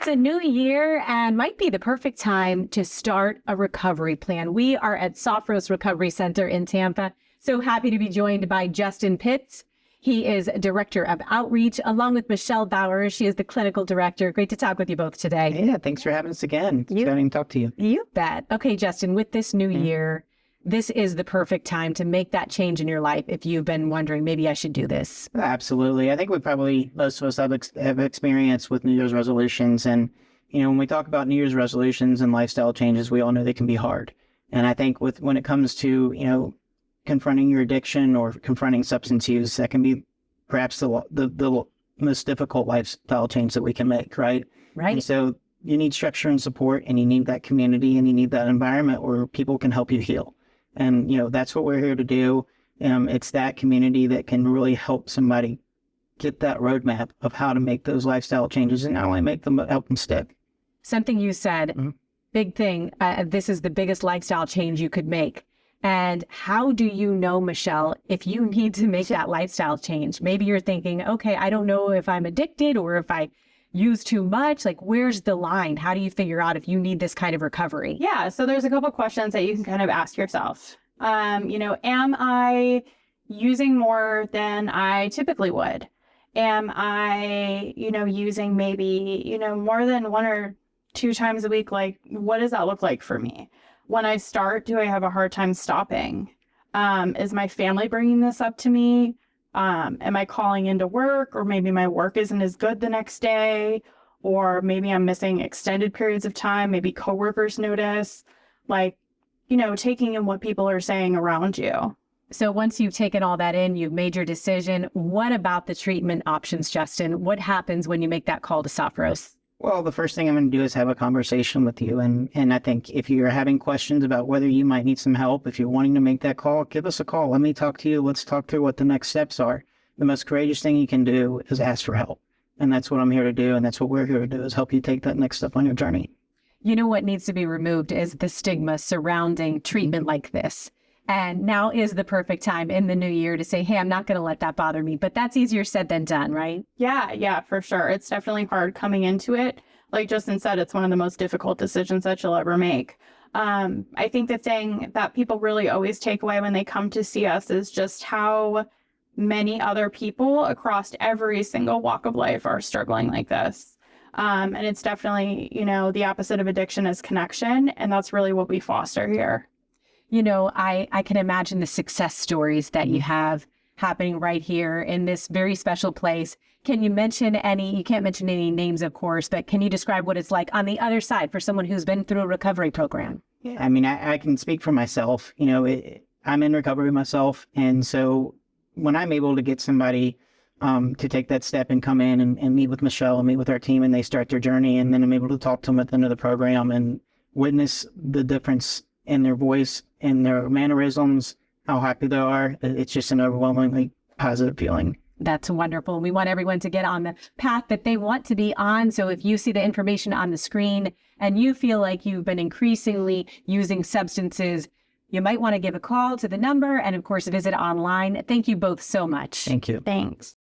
It's a new year and might be the perfect time to start a recovery plan. We are at Sophros Recovery Center in Tampa. So happy to be joined by Justin Pitts. He is Director of Outreach, along with Michelle Bauer. She is the Clinical Director. Great to talk with you both today. Yeah, thanks for having us again. It's exciting to talk to you. You bet. Okay, Justin, with this new year, this is the perfect time to make that change in your life if you've been wondering, maybe I should do this. Absolutely. I think most of us have experience with New Year's resolutions. And, when we talk about New Year's resolutions and lifestyle changes, we all know they can be hard. And I think when it comes to, confronting your addiction or confronting substance use, that can be perhaps the most difficult lifestyle change that we can make, right? Right. And so you need structure and support, and you need that community, and you need that environment where people can help you heal. And, that's what we're here to do. It's that community that can really help somebody get that roadmap of how to make those lifestyle changes and not only make them, but help them stick. Something you said, big thing, this is the biggest lifestyle change you could make. And how do you know, Michelle, if you need to make that lifestyle change? Maybe you're thinking, okay, I don't know if I'm addicted or if I use too much. Like, where's the line? How do you figure out if you need this kind of recovery? Yeah, so there's a couple questions that you can kind of ask yourself. Am I using more than I typically would? Am I, using maybe, more than 1 or 2 times a week? Like, what does that look like for me? When I start, do I have a hard time stopping? Is my family bringing this up to me? Am I calling into work, or maybe my work isn't as good the next day, or maybe I'm missing extended periods of time. Maybe coworkers notice, taking in what people are saying around you. So once you've taken all that in, you've made your decision. What about the treatment options, Justin? What happens when you make that call to Sophros? Well, the first thing I'm going to do is have a conversation with you. And I think if you're having questions about whether you might need some help, if you're wanting to make that call, give us a call. Let me talk to you. Let's talk through what the next steps are. The most courageous thing you can do is ask for help. And that's what I'm here to do. And that's what we're here to do, is help you take that next step on your journey. You know what needs to be removed is the stigma surrounding treatment like this. And now is the perfect time in the new year to say, hey, I'm not going to let that bother me. But that's easier said than done, right? Yeah, for sure. It's definitely hard coming into it. Like Justin said, it's one of the most difficult decisions that you'll ever make. I think the thing that people really always take away when they come to see us is just how many other people across every single walk of life are struggling like this. And it's definitely, the opposite of addiction is connection. And that's really what we foster here. I can imagine the success stories that you have happening right here in this very special place. Can you mention you can't mention any names, of course, but can you describe what it's like on the other side for someone who's been through a recovery program? Yeah, I can speak for myself. I'm in recovery myself. And so when I'm able to get somebody to take that step and come in and meet with Michelle and meet with our team, and they start their journey, and then I'm able to talk to them at the end of the program and witness the difference in their voice and their mannerisms, how happy they are. It's just an overwhelmingly positive feeling. That's wonderful. We want everyone to get on the path that they want to be on. So if you see the information on the screen and you feel like you've been increasingly using substances, you might want to give a call to the number and, of course, visit online. Thank you both so much. Thank you. Thanks.